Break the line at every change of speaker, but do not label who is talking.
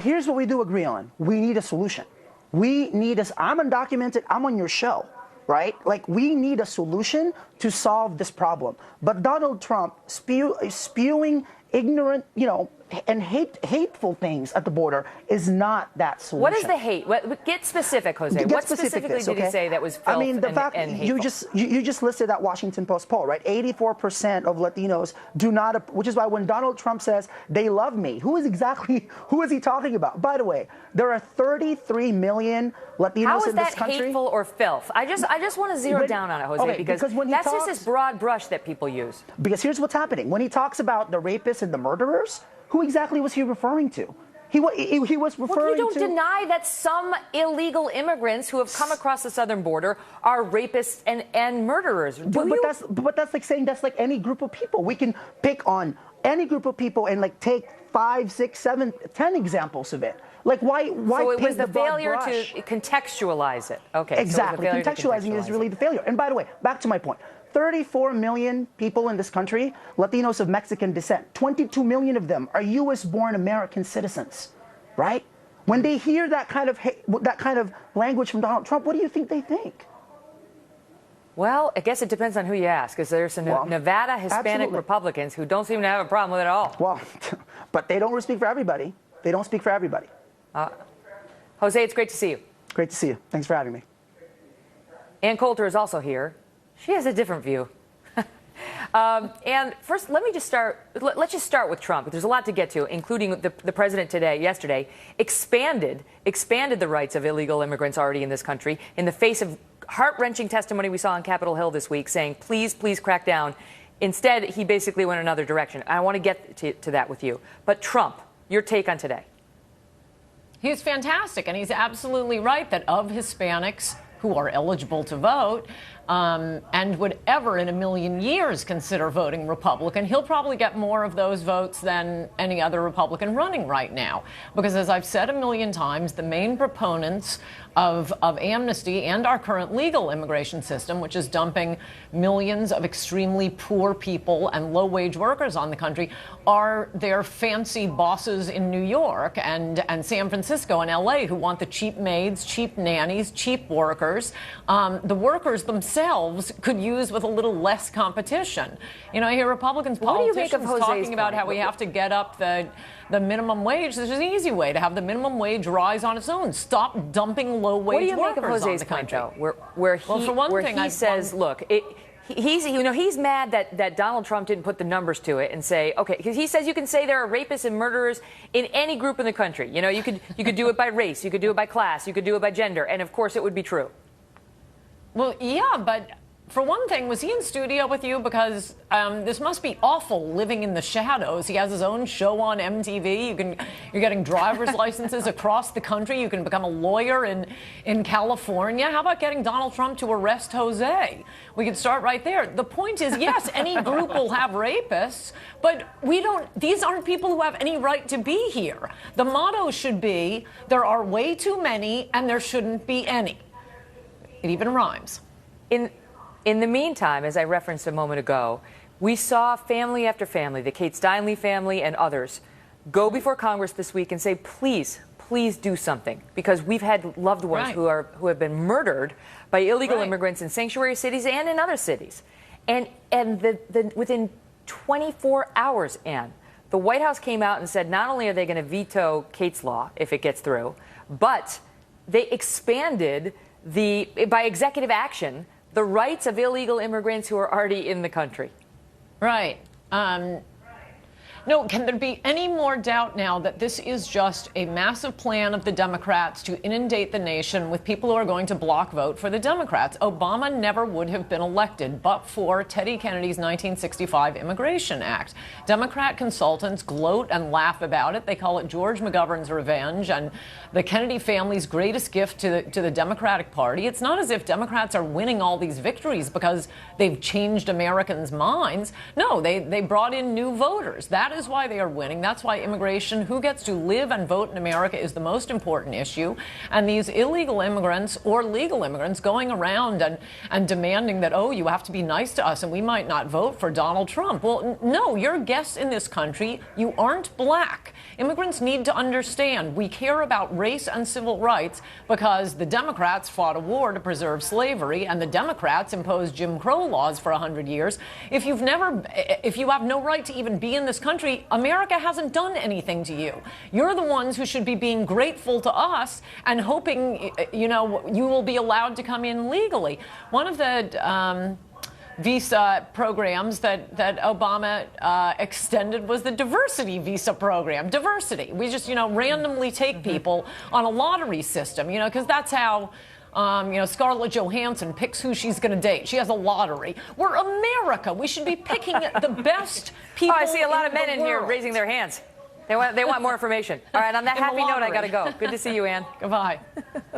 Here's what we do agree on. We need a solution. We need a, I'm undocumented, I'm on your show, right? Like, we need a solution to solve this problem. But Donald Trump spewing ignorant, and hateful things at the border is not that solution.
What is the hate? Get specific, Jose. What specifically did he say that was filth and hateful?
You just listed that Washington Post poll, right? 84% of Latinos do not, which is why when Donald Trump says they love me, who is he talking about? By the way, there are 33 million Latinos in this country.
How is that hateful or filth? I just want to zero down on it, Jose, because that's just this broad brush that people use.
Because here's what's happening. When he talks about the rapists and the murderers, who exactly was he referring to? He was referring to...
You don't deny that some illegal immigrants who have come across the southern border are rapists and murderers.
But that's like saying that's like any group of people. We can pick on any group of people and like take 5, 6, 7, 10 examples of it. Like, why
so it was the failure
brush?
To contextualize it. Okay.
Exactly. So contextualizing it is really the failure. And by the way, back to my point. 34 million people in this country, Latinos of Mexican descent. 22 million of them are U.S.-born American citizens, right? When they hear that kind of language from Donald Trump, what do you think they think?
Well, I guess it depends on who you ask, because there's some Nevada Hispanic Republicans who don't seem to have a problem with it at all.
Well, but they don't speak for everybody. They don't speak for everybody.
Jose, it's great to see you.
Great to see you. Thanks for having me.
Ann Coulter is also here. She has a different view. And first, let's just start with Trump. There's a lot to get to, including the president yesterday, expanded the rights of illegal immigrants already in this country in the face of heart-wrenching testimony we saw on Capitol Hill this week saying, please, please crack down. Instead, he basically went another direction. I want to get to that with you. But Trump, your take on today.
He's fantastic, and he's absolutely right that of Hispanics who are eligible to vote and would ever in a million years consider voting Republican, he'll probably get more of those votes than any other Republican running right now. Because as I've said a million times, the main proponents of amnesty and our current legal immigration system, which is dumping millions of extremely poor people and low-wage workers on the country, are their fancy bosses in New York and San Francisco and L.A. who want the cheap maids, cheap nannies, cheap workers. The workers themselves could use with a little less competition. I hear Republicans, politicians talking about how we have to get up the minimum wage. There's an easy way to have the minimum wage rise on its own. Stop dumping low-wage workers on the country.
What do you make of Jose's point, though, where he says, look, he's mad that Donald Trump didn't put the numbers to it and say, okay, because he says you can say there are rapists and murderers in any group in the country. You could do it by race, you could do it by class, you could do it by gender, and of course it would be true.
Well, yeah, but for one thing, was he in studio with you? Because this must be awful living in the shadows. He has his own show on MTV. You're getting driver's licenses across the country. You can become a lawyer in California. How about getting Donald Trump to arrest Jose? We could start right there. The point is, yes, any group will have rapists, but these aren't people who have any right to be here. The motto should be, there are way too many and there shouldn't be any. It even rhymes.
In the meantime, as I referenced a moment ago, we saw family after family, the Kate Steinle family and others, go before Congress this week and say, please, please do something, because we've had loved ones who have been murdered by illegal immigrants in sanctuary cities and in other cities. And within 24 hours, Ann, the White House came out and said not only are they going to veto Kate's law if it gets through, but they expanded by executive action the rights of illegal immigrants who are already in the country.
Right. No, can there be any more doubt now that this is just a massive plan of the Democrats to inundate the nation with people who are going to block vote for the Democrats? Obama never would have been elected but for Teddy Kennedy's 1965 Immigration Act. Democrat consultants gloat and laugh about it. They call it George McGovern's revenge and the Kennedy family's greatest gift to the Democratic Party. It's not as if Democrats are winning all these victories because they've changed Americans' minds. No, they brought in new voters. That That is why they are winning. That's why immigration, who gets to live and vote in America, is the most important issue. And these illegal immigrants or legal immigrants going around and demanding that, oh, you have to be nice to us and we might not vote for Donald Trump. Well, no, you're guests in this country. You aren't black. Immigrants need to understand we care about race and civil rights because the Democrats fought a war to preserve slavery and the Democrats imposed Jim Crow laws for 100 years. If you have no right to even be in this country, America hasn't done anything to you. You're the ones who should be being grateful to us and hoping, you will be allowed to come in legally. One of the visa programs that Obama extended was the diversity visa program. Diversity. We just, randomly take people on a lottery system, because that's how Scarlett Johansson picks who she's going to date. She has a lottery. We're America. We should be picking the best people.
I see a lot of men in here raising their hands. They want more information. All right, on that happy note, I got to go. Good to see you, Ann.
Goodbye.